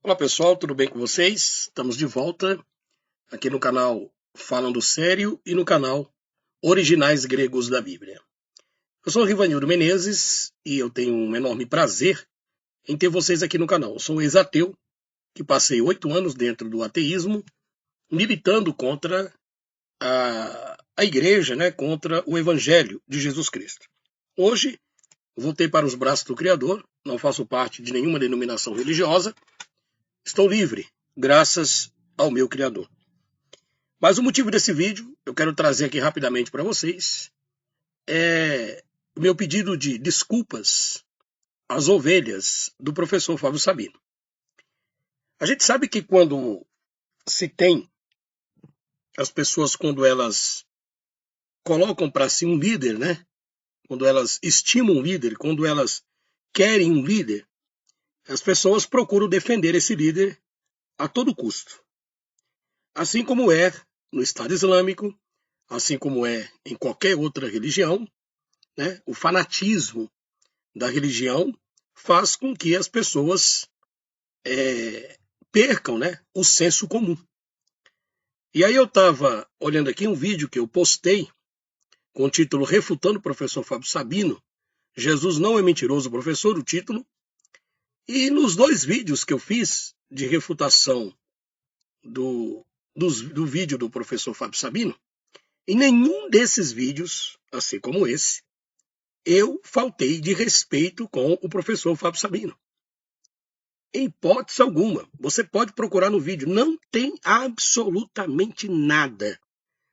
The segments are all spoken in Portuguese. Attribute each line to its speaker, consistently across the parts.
Speaker 1: Olá pessoal, tudo bem com vocês? Estamos de volta aqui no canal Falando Sério e no canal Originais Gregos da Bíblia. Eu sou o Rivanildo Menezes e eu tenho um enorme prazer em ter vocês aqui no canal. Eu sou um ex-ateu que passei 8 anos dentro do ateísmo, militando contra a igreja, contra o Evangelho de Jesus Cristo. Hoje, voltei para os braços do Criador, não faço parte de nenhuma denominação religiosa, estou livre, graças ao meu Criador. Mas o motivo desse vídeo, eu quero trazer aqui rapidamente para vocês, é o meu pedido de desculpas às ovelhas do professor Fábio Sabino. A gente sabe que quando se tem as pessoas, quando elas colocam para si um líder, quando elas estimam um líder, quando elas querem um líder, as pessoas procuram defender esse líder a todo custo. Assim como é no Estado Islâmico, assim como é em qualquer outra religião, o fanatismo da religião faz com que as pessoas percam o senso comum. E aí eu estava olhando aqui um vídeo que eu postei com o título Refutando o Professor Fábio Sabino, Jesus não é mentiroso, professor, o título. E nos 2 vídeos que eu fiz de refutação do vídeo do professor Fábio Sabino, em nenhum desses vídeos, assim como esse, eu faltei de respeito com o professor Fábio Sabino. Em hipótese alguma, você pode procurar no vídeo, não tem absolutamente nada.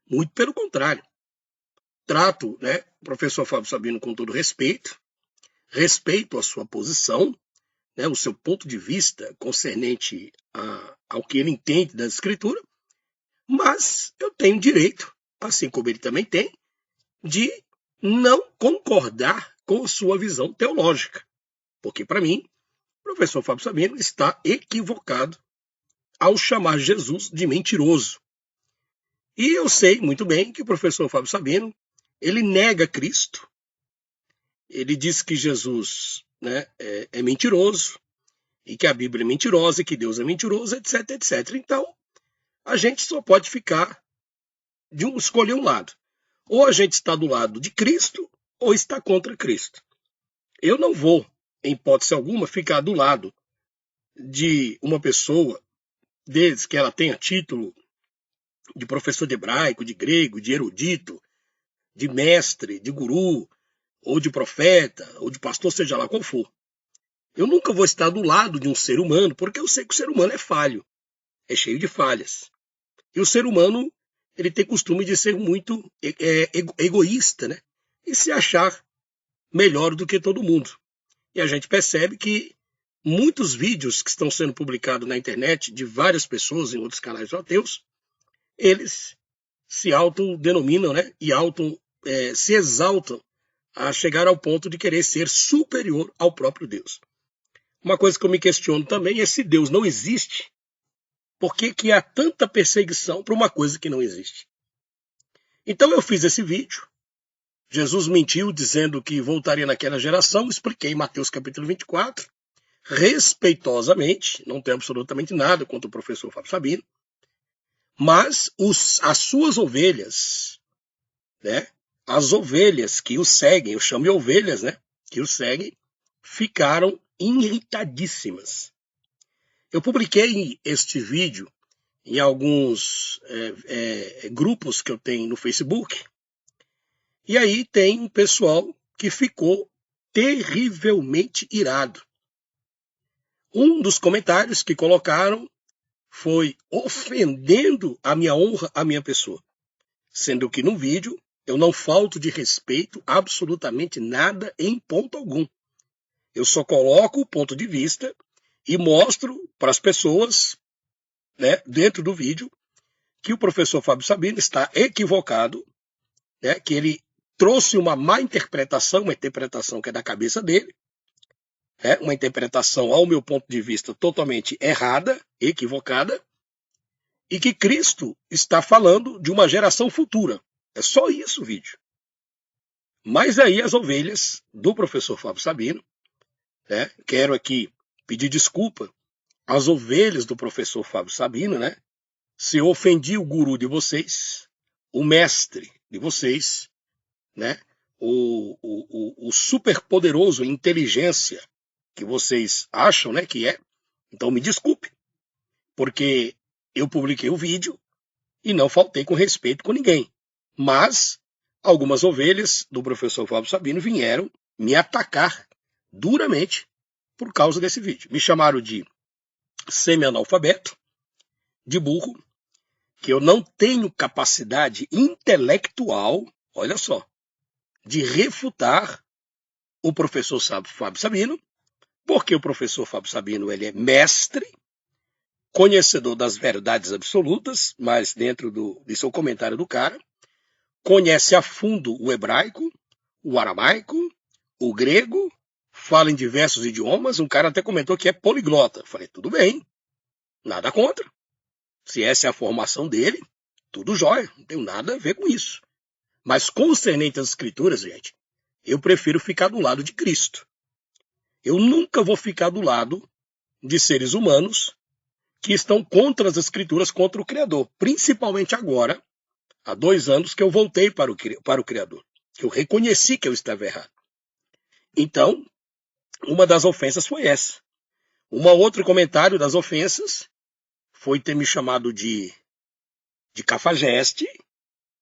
Speaker 1: Muito pelo contrário. Trato o professor Fábio Sabino com todo respeito, respeito a sua posição, o seu ponto de vista concernente ao que ele entende da escritura, mas eu tenho direito, assim como ele também tem, de não concordar com a sua visão teológica. Porque, para mim, o professor Fábio Sabino está equivocado ao chamar Jesus de mentiroso. E eu sei muito bem que o professor Fábio Sabino, ele nega Cristo, ele diz que Jesus é mentiroso, e que a Bíblia é mentirosa, e que Deus é mentiroso, etc, etc. Então, a gente só pode ficar escolher um lado. Ou a gente está do lado de Cristo, ou está contra Cristo. Eu não vou, em hipótese alguma, ficar do lado de uma pessoa, desde que ela tenha título de professor de hebraico, de grego, de erudito, de mestre, de guru, ou de profeta, ou de pastor, seja lá qual for. Eu nunca vou estar do lado de um ser humano, porque eu sei que o ser humano é falho, é cheio de falhas. E o ser humano, ele tem costume de ser muito egoísta, e se achar melhor do que todo mundo. E a gente percebe que muitos vídeos que estão sendo publicados na internet de várias pessoas em outros canais ateus, eles se autodenominam e se exaltam a chegar ao ponto de querer ser superior ao próprio Deus. Uma coisa que eu me questiono também é se Deus não existe, por que há tanta perseguição para uma coisa que não existe? Então eu fiz esse vídeo. Jesus mentiu dizendo que voltaria naquela geração. Expliquei Mateus capítulo 24. Respeitosamente, não tenho absolutamente nada contra o professor Fábio Sabino. Mas as suas ovelhas, as ovelhas que o seguem, eu chamo de ovelhas, que o seguem, ficaram irritadíssimas. Eu publiquei este vídeo em alguns grupos que eu tenho no Facebook, e aí tem um pessoal que ficou terrivelmente irado. Um dos comentários que colocaram foi ofendendo a minha honra, a minha pessoa, sendo que no vídeo eu não falto de respeito absolutamente nada em ponto algum. Eu só coloco o ponto de vista e mostro para as pessoas, dentro do vídeo, que o professor Fábio Sabino está equivocado, que ele trouxe uma má interpretação, uma interpretação que é da cabeça dele, uma interpretação, ao meu ponto de vista, totalmente errada, equivocada, e que Cristo está falando de uma geração futura. É só isso o vídeo. Mas aí as ovelhas do professor Fábio Sabino, quero aqui pedir desculpa as ovelhas do professor Fábio Sabino, né? Se eu ofendi o guru de vocês, o mestre de vocês, né? O superpoderoso inteligência que vocês acham, né, que é, então me desculpe, porque eu publiquei o vídeo e não faltei com respeito com ninguém. Mas algumas ovelhas do professor Fábio Sabino vieram me atacar duramente por causa desse vídeo. Me chamaram de semi-analfabeto, de burro, que eu não tenho capacidade intelectual, olha só, de refutar o professor Fábio Sabino, porque o professor Fábio Sabino ele é mestre, conhecedor das verdades absolutas, mas dentro de seu comentário do cara, conhece a fundo o hebraico, o aramaico, o grego, fala em diversos idiomas, um cara até comentou que é poliglota. Eu falei, tudo bem, nada contra. Se essa é a formação dele, tudo jóia, não tenho nada a ver com isso. Mas concernente às escrituras, gente, eu prefiro ficar do lado de Cristo. Eu nunca vou ficar do lado de seres humanos que estão contra as escrituras, contra o Criador. Principalmente agora, há 2 anos que eu voltei para o Criador, que eu reconheci que eu estava errado. Então, uma das ofensas foi essa. Outro comentário das ofensas foi ter me chamado de cafajeste,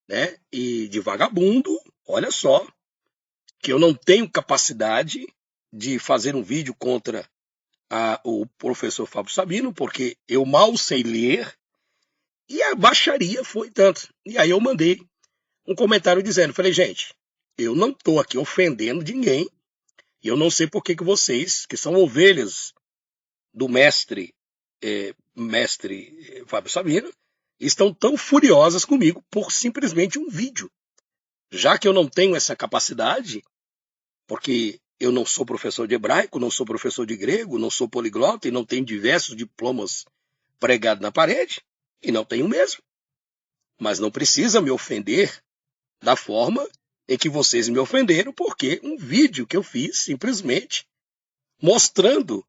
Speaker 1: né, e de vagabundo. Olha só, que eu não tenho capacidade de fazer um vídeo contra o professor Fábio Sabino, porque eu mal sei ler, e a baixaria foi tanto. E aí eu mandei um comentário dizendo, falei, gente, eu não estou aqui ofendendo ninguém, e eu não sei por que vocês, que são ovelhas do mestre Fábio Sabino, estão tão furiosas comigo por simplesmente um vídeo. Já que eu não tenho essa capacidade, porque eu não sou professor de hebraico, não sou professor de grego, não sou poliglota e não tenho diversos diplomas pregados na parede, e não tenho mesmo. Mas não precisa me ofender da forma em que vocês me ofenderam, porque um vídeo que eu fiz simplesmente mostrando,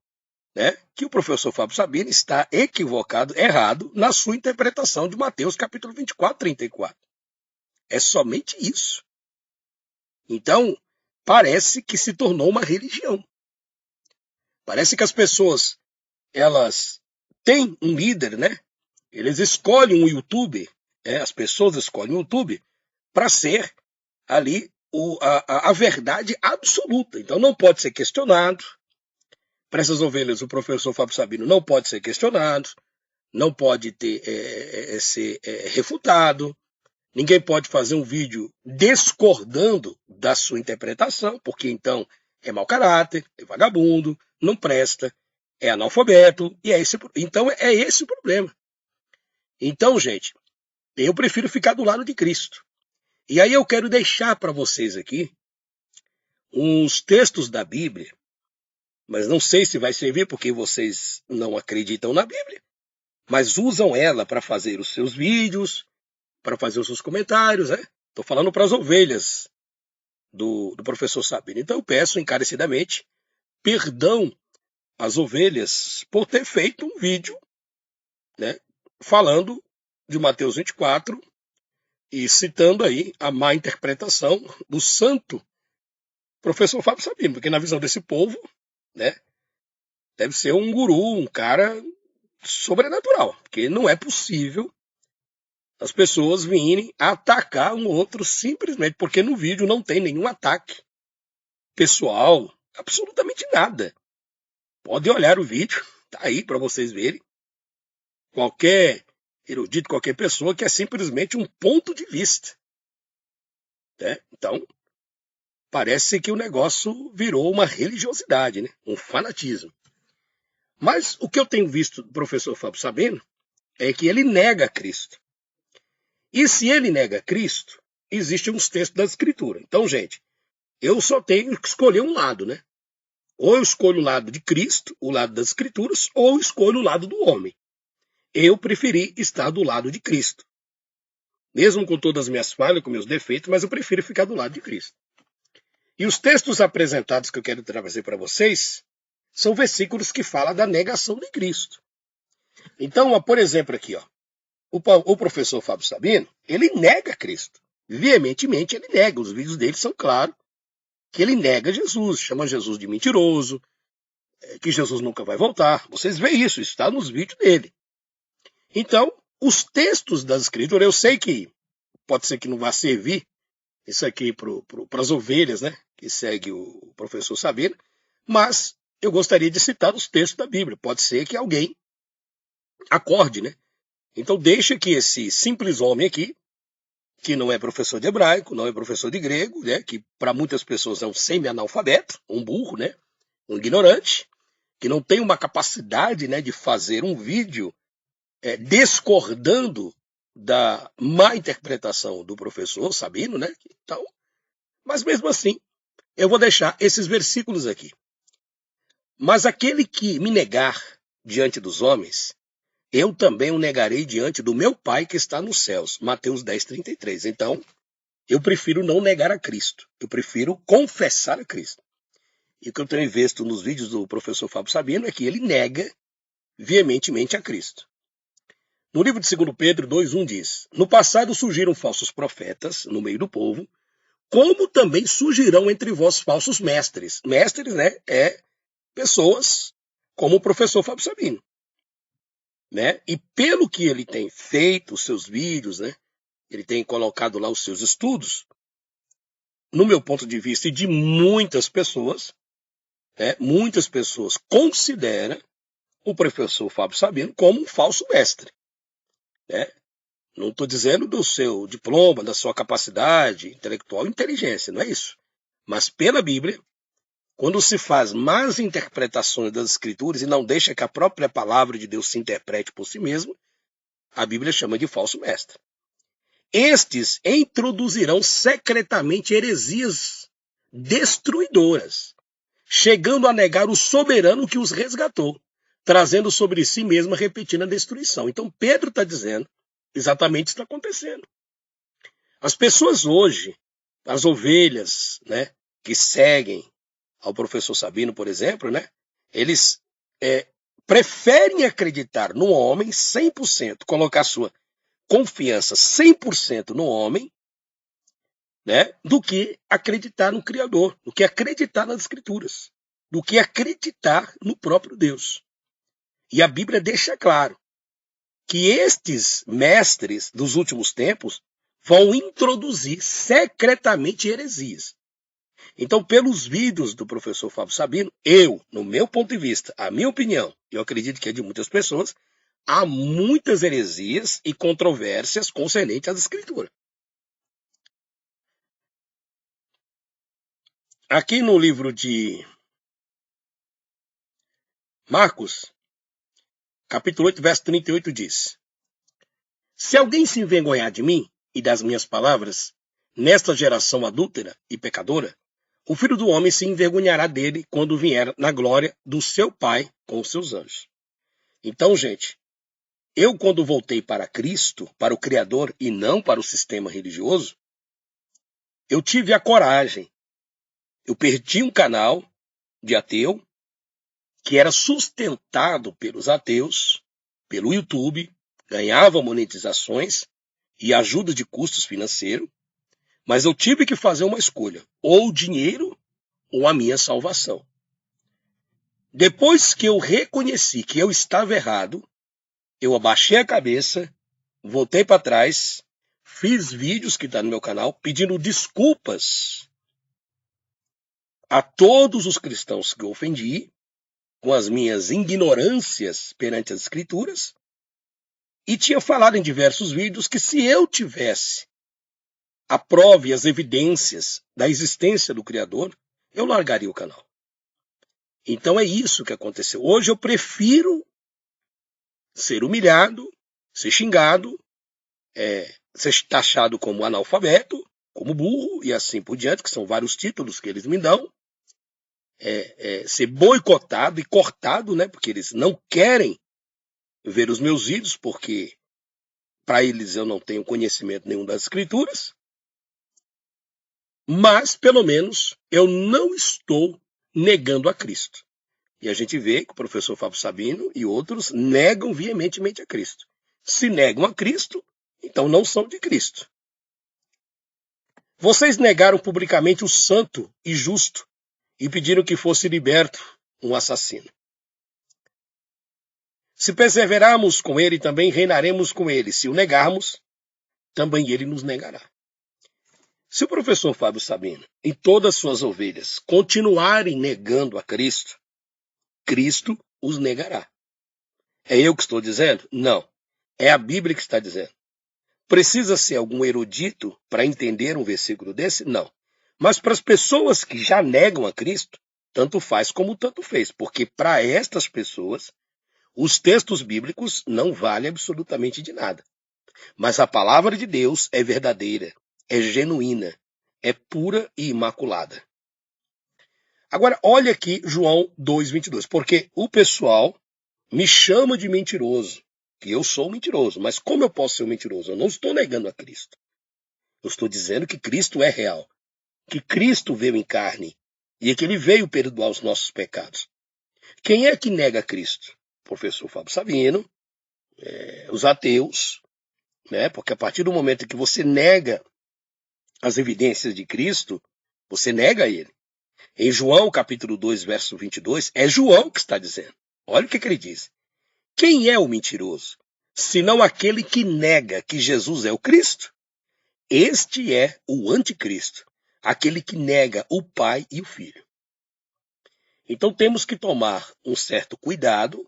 Speaker 1: né, que o professor Fábio Sabino está equivocado, errado, na sua interpretação de Mateus capítulo 24, 34. É somente isso. Então, parece que se tornou uma religião. Parece que as pessoas, elas têm um líder, né? Eles escolhem um youtuber, as pessoas escolhem um youtuber para ser ali a verdade absoluta. Então não pode ser questionado. Para essas ovelhas, o professor Fábio Sabino não pode ser questionado, não pode ser refutado. Ninguém pode fazer um vídeo discordando da sua interpretação, porque então é mau caráter, é vagabundo, não presta, é analfabeto, e então é esse o problema. Então, gente, eu prefiro ficar do lado de Cristo. E aí eu quero deixar para vocês aqui uns textos da Bíblia, mas não sei se vai servir porque vocês não acreditam na Bíblia, mas usam ela para fazer os seus vídeos, para fazer os seus comentários, né? Estou falando para as ovelhas do professor Sabino. Então eu peço encarecidamente perdão às ovelhas por ter feito um vídeo, né, falando de Mateus 24 e citando aí a má interpretação do santo professor Fábio Sabino, porque na visão desse povo, né, deve ser um guru, um cara sobrenatural, porque não é possível as pessoas virem atacar um outro simplesmente porque no vídeo não tem nenhum ataque pessoal, absolutamente nada. Pode olhar o vídeo, tá aí para vocês verem. Qualquer erudito, qualquer pessoa que é simplesmente um ponto de vista. Né? Então, parece que o negócio virou uma religiosidade, né? Um fanatismo. Mas o que eu tenho visto do professor Fábio Sabino é que ele nega Cristo. E se ele nega Cristo, existem uns textos da Escritura. Então, gente, eu só tenho que escolher um lado, né? Ou eu escolho o lado de Cristo, o lado das Escrituras, ou eu escolho o lado do homem. Eu preferi estar do lado de Cristo. Mesmo com todas as minhas falhas, com meus defeitos, mas eu prefiro ficar do lado de Cristo. E os textos apresentados que eu quero trazer para vocês são versículos que falam da negação de Cristo. Então, ó, por exemplo, aqui, ó, o professor Fábio Sabino, ele nega Cristo. Veementemente ele nega. Os vídeos dele são claros que ele nega Jesus, chama Jesus de mentiroso, que Jesus nunca vai voltar. Vocês veem isso está nos vídeos dele. Então, os textos das Escrituras, eu sei que pode ser que não vá servir isso aqui para as ovelhas, né, que segue o professor Sabino, mas eu gostaria de citar os textos da Bíblia. Pode ser que alguém acorde, né? Então deixa que esse simples homem aqui, que não é professor de hebraico, não é professor de grego, né, que para muitas pessoas é um semi-analfabeto, um burro, né, um ignorante, que não tem uma capacidade, né, de fazer um vídeo discordando da má interpretação do professor Sabino, né? Então, mas mesmo assim, eu vou deixar esses versículos aqui. Mas aquele que me negar diante dos homens, eu também o negarei diante do meu Pai que está nos céus. Mateus 10:33. Então, eu prefiro não negar a Cristo. Eu prefiro confessar a Cristo. E o que eu tenho visto nos vídeos do professor Fábio Sabino é que ele nega veementemente a Cristo. No livro de 2 Pedro 2:1 diz: no passado surgiram falsos profetas no meio do povo, como também surgirão entre vós falsos mestres. Mestres, né, pessoas como o professor Fábio Sabino, né? E pelo que ele tem feito, os seus vídeos, né, ele tem colocado lá os seus estudos, no meu ponto de vista e de muitas pessoas consideram o professor Fábio Sabino como um falso mestre, né? Não estou dizendo do seu diploma, da sua capacidade intelectual e inteligência, não é isso. Mas pela Bíblia, quando se faz más interpretações das Escrituras e não deixa que a própria palavra de Deus se interprete por si mesmo, a Bíblia chama de falso mestre. Estes introduzirão secretamente heresias destruidoras, chegando a negar o soberano que os resgatou, trazendo sobre si mesmo a repetida destruição. Então Pedro está dizendo exatamente isso está acontecendo. As pessoas hoje, as ovelhas, né, que seguem ao professor Sabino, por exemplo, né, eles preferem acreditar no homem 100%, colocar sua confiança 100% no homem, né, do que acreditar no Criador, do que acreditar nas Escrituras, do que acreditar no próprio Deus. E a Bíblia deixa claro que estes mestres dos últimos tempos vão introduzir secretamente heresias. Então, pelos vídeos do professor Fábio Sabino, no meu ponto de vista, a minha opinião, eu acredito que é de muitas pessoas, há muitas heresias e controvérsias concernentes às Escrituras. Aqui no livro de Marcos, capítulo 8, verso 38 diz: se alguém se envergonhar de mim e das minhas palavras, nesta geração adúltera e pecadora, o Filho do Homem se envergonhará dele quando vier na glória do seu Pai com os seus anjos. Então, gente, eu quando voltei para Cristo, para o Criador e não para o sistema religioso, eu tive a coragem. Eu perdi um canal de ateu que era sustentado pelos ateus, pelo YouTube, ganhava monetizações e ajuda de custos financeiros, mas eu tive que fazer uma escolha, ou o dinheiro ou a minha salvação. Depois que eu reconheci que eu estava errado, eu abaixei a cabeça, voltei para trás, fiz vídeos que estão no meu canal pedindo desculpas a todos os cristãos que eu ofendi com as minhas ignorâncias perante as Escrituras, e tinha falado em diversos vídeos que se eu tivesse a prova e as evidências da existência do Criador, eu largaria o canal. Então é isso que aconteceu. Hoje eu prefiro ser humilhado, ser xingado, ser taxado como analfabeto, como burro e assim por diante, que são vários títulos que eles me dão, ser boicotado e cortado, né, porque eles não querem ver os meus vídeos, porque para eles eu não tenho conhecimento nenhum das Escrituras, mas pelo menos eu não estou negando a Cristo. E a gente vê que o professor Fábio Sabino e outros negam veementemente a Cristo. Se negam a Cristo, então não são de Cristo. Vocês negaram publicamente o santo e justo e pediram que fosse liberto um assassino. Se perseverarmos com ele, também reinaremos com ele. Se o negarmos, também ele nos negará. Se o professor Fábio Sabino e todas suas ovelhas continuarem negando a Cristo, Cristo os negará. É eu que estou dizendo? Não. É a Bíblia que está dizendo. Precisa ser algum erudito para entender um versículo desse? Não. Mas para as pessoas que já negam a Cristo, tanto faz como tanto fez, porque para estas pessoas, os textos bíblicos não valem absolutamente de nada. Mas a palavra de Deus é verdadeira, é genuína, é pura e imaculada. Agora, olha aqui João 2,22, porque o pessoal me chama de mentiroso, que eu sou mentiroso, mas como eu posso ser um mentiroso? Eu não estou negando a Cristo. Eu estou dizendo que Cristo é real, que Cristo veio em carne e que ele veio perdoar os nossos pecados. Quem é que nega a Cristo? O professor Fábio Sabino, os ateus, né? Porque a partir do momento que você nega as evidências de Cristo, você nega ele. Em João capítulo 2, verso 22, é João que está dizendo. Olha o que ele diz. Quem é o mentiroso? Senão aquele que nega que Jesus é o Cristo? Este é o anticristo, aquele que nega o Pai e o Filho. Então temos que tomar um certo cuidado,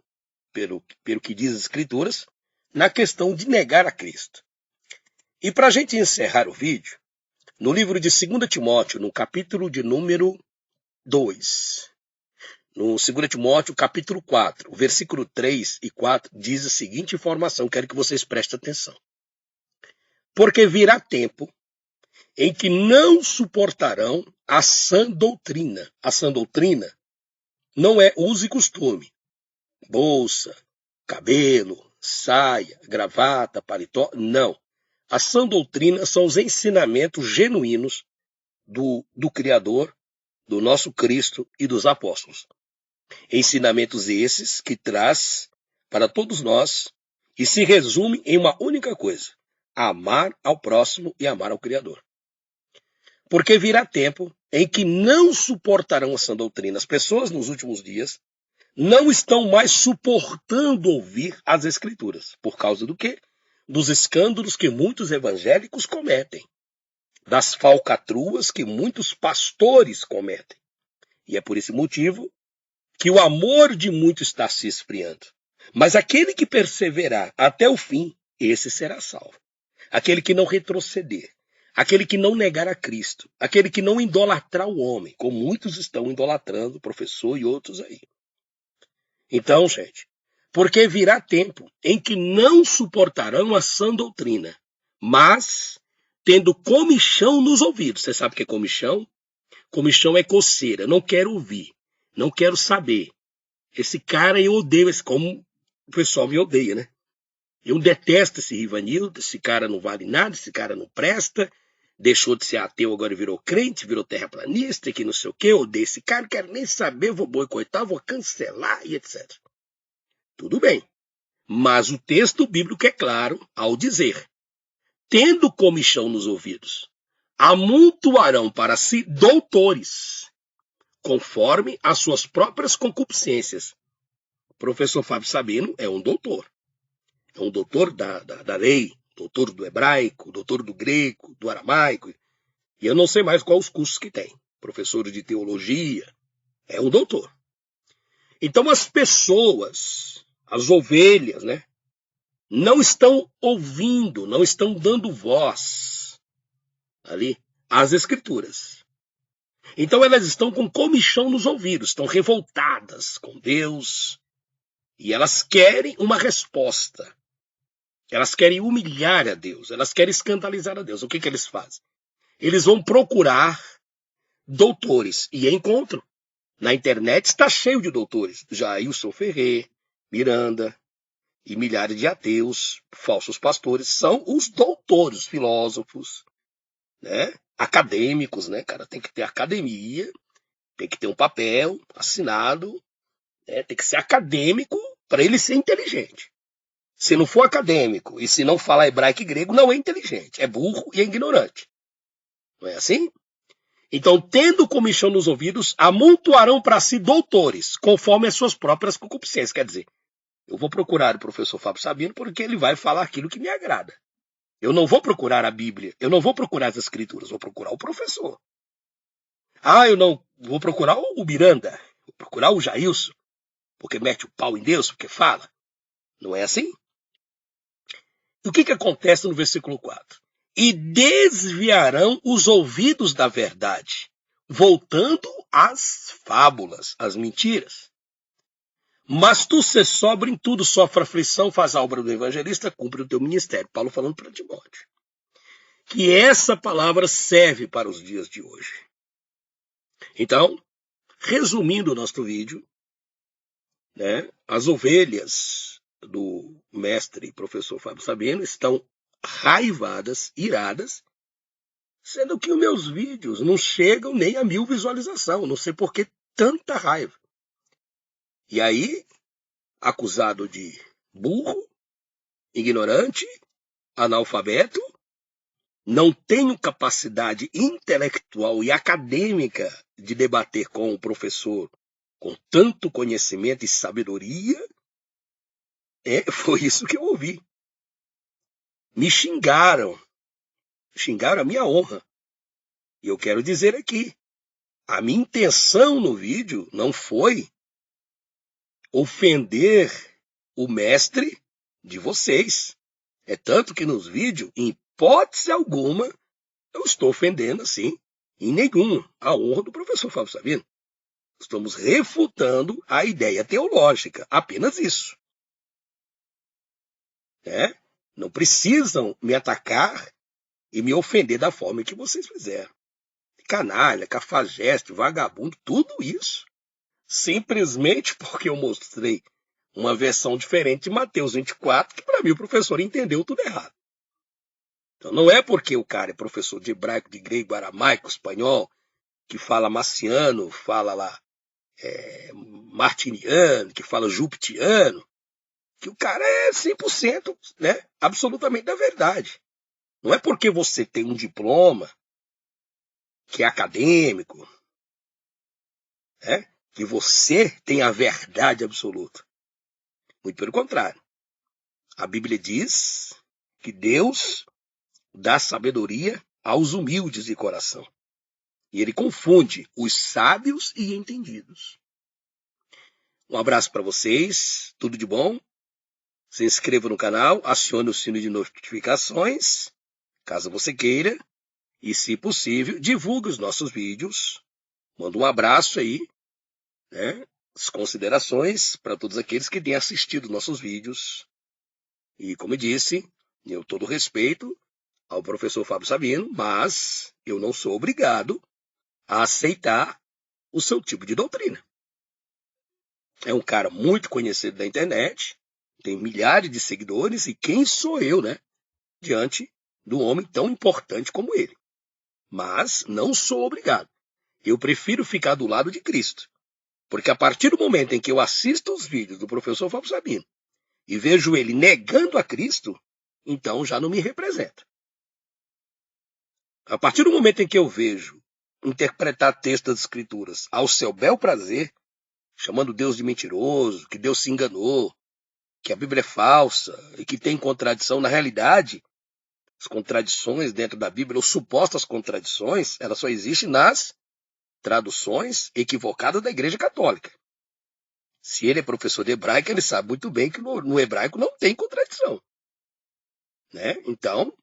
Speaker 1: pelo que diz as Escrituras, na questão de negar a Cristo. E para a gente encerrar o vídeo, no livro de 2 Timóteo, no capítulo de número 2, no 2 Timóteo, capítulo 4, o versículo 3 e 4, diz a seguinte informação, quero que vocês prestem atenção. Porque virá tempo em que não suportarão a sã doutrina. A sã doutrina não é uso e costume. Bolsa, cabelo, saia, gravata, paletó, não. A sã doutrina são os ensinamentos genuínos do Criador, do nosso Cristo e dos apóstolos. Ensinamentos esses que traz para todos nós e se resume em uma única coisa: amar ao próximo e amar ao Criador. Porque virá tempo em que não suportarão essa doutrina. As pessoas nos últimos dias não estão mais suportando ouvir as Escrituras. Por causa do quê? Dos escândalos que muitos evangélicos cometem. Das falcatruas que muitos pastores cometem. E é por esse motivo que o amor de muitos está se esfriando. Mas aquele que perseverar até o fim, esse será salvo. Aquele que não retroceder. Aquele que não negar a Cristo. Aquele que não idolatrar o homem, como muitos estão idolatrando o professor e outros aí. Então, gente, porque virá tempo em que não suportarão a sã doutrina, mas tendo comichão nos ouvidos. Você sabe o que é comichão? Comichão é coceira. Não quero ouvir. Não quero saber. Esse cara eu odeio, como o pessoal me odeia, né? Eu detesto esse Rivanildo, esse cara não vale nada, esse cara não presta, deixou de ser ateu, agora virou crente, virou terraplanista, que não sei o quê, eu odeio esse cara, não quero nem saber, vou boicotar, vou cancelar e etc. Tudo bem, mas o texto bíblico é claro ao dizer, tendo comichão nos ouvidos, amontoarão para si doutores, conforme as suas próprias concupiscências. O professor Fábio Sabino é um doutor. É um doutor da lei, doutor do hebraico, doutor do grego, do aramaico. E eu não sei mais quais os cursos que tem. Professor de teologia. É um doutor. Então as pessoas, as ovelhas, né, não estão ouvindo, não estão dando voz ali às Escrituras. Então elas estão com comichão nos ouvidos, estão revoltadas com Deus e elas querem uma resposta. Elas querem humilhar a Deus, elas querem escandalizar a Deus. O que eles fazem? Eles vão procurar doutores e encontram. Na internet está cheio de doutores. Jailson Ferrer, Miranda e milhares de ateus, falsos pastores, são os doutores, os filósofos, né? Acadêmicos, né, cara? Tem que ter academia, tem que ter um papel assinado Tem que ser acadêmico para ele ser inteligente. Se não for acadêmico e se não falar hebraico e grego, não é inteligente. É burro e é ignorante. Não é assim? Então, tendo comichão nos ouvidos, amontoarão para si doutores, conforme as suas próprias concupiscências. Quer dizer, eu vou procurar o professor Fábio Sabino porque ele vai falar aquilo que me agrada. Eu não vou procurar a Bíblia, eu não vou procurar as Escrituras, vou procurar o professor. Eu não vou procurar o Miranda, vou procurar o Jailson, porque mete o pau em Deus, porque fala. Não é assim? E o que acontece no versículo 4? E desviarão os ouvidos da verdade, voltando às fábulas, às mentiras. Mas tu ser sóbrio em tudo, sofre aflição, faz a obra do evangelista, cumpre o teu ministério. Paulo falando para Timóteo. Que essa palavra serve para os dias de hoje. Então, resumindo o nosso vídeo, as ovelhas do mestre professor Fábio Sabino estão raivadas, iradas, sendo que os meus vídeos não chegam nem a 1000 visualizações. Não sei por que tanta raiva. E aí, acusado de burro, ignorante, analfabeto, não tenho capacidade intelectual e acadêmica de debater com o professor com tanto conhecimento e sabedoria, foi isso que eu ouvi. Me xingaram a minha honra. E eu quero dizer aqui, a minha intenção no vídeo não foi ofender o mestre de vocês. É tanto que nos vídeos, em hipótese alguma, eu estou ofendendo, assim, em nenhum, a honra do professor Fábio Sabino. Estamos refutando a ideia teológica, apenas isso. Não precisam me atacar e me ofender da forma que vocês fizeram. Canalha, cafajeste, vagabundo, tudo isso. Simplesmente porque eu mostrei uma versão diferente de Mateus 24, que para mim o professor entendeu tudo errado. Então não é porque o cara é professor de hebraico, de grego, aramaico, espanhol, que fala marciano, fala lá martiniano, que fala jupitiano, que o cara é 100%, absolutamente da verdade. Não é porque você tem um diploma que é acadêmico, que você tem a verdade absoluta. Muito pelo contrário. A Bíblia diz que Deus dá sabedoria aos humildes de coração. E ele confunde os sábios e entendidos. Um abraço para vocês, tudo de bom. Se inscreva no canal, acione o sino de notificações, caso você queira. E, se possível, divulgue os nossos vídeos. Manda um abraço aí, as considerações para todos aqueles que têm assistido nossos vídeos. E, como eu disse, eu todo respeito ao professor Fábio Sabino, mas eu não sou obrigado a aceitar o seu tipo de doutrina. É um cara muito conhecido da internet, tem milhares de seguidores, e quem sou eu, diante de um homem tão importante como ele? Mas não sou obrigado. Eu prefiro ficar do lado de Cristo. Porque a partir do momento em que eu assisto os vídeos do professor Fábio Sabino e vejo ele negando a Cristo, então já não me representa. A partir do momento em que eu vejo interpretar textos das Escrituras ao seu bel prazer, chamando Deus de mentiroso, que Deus se enganou, que a Bíblia é falsa e que tem contradição, na realidade, as contradições dentro da Bíblia, ou supostas contradições, elas só existem nas traduções equivocadas da Igreja Católica. Se ele é professor de hebraico, ele sabe muito bem que no hebraico não tem contradição. Então,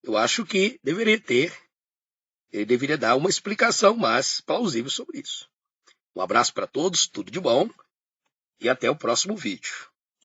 Speaker 1: eu acho que ele deveria dar uma explicação mais plausível sobre isso. Um abraço para todos, tudo de bom, e até o próximo vídeo.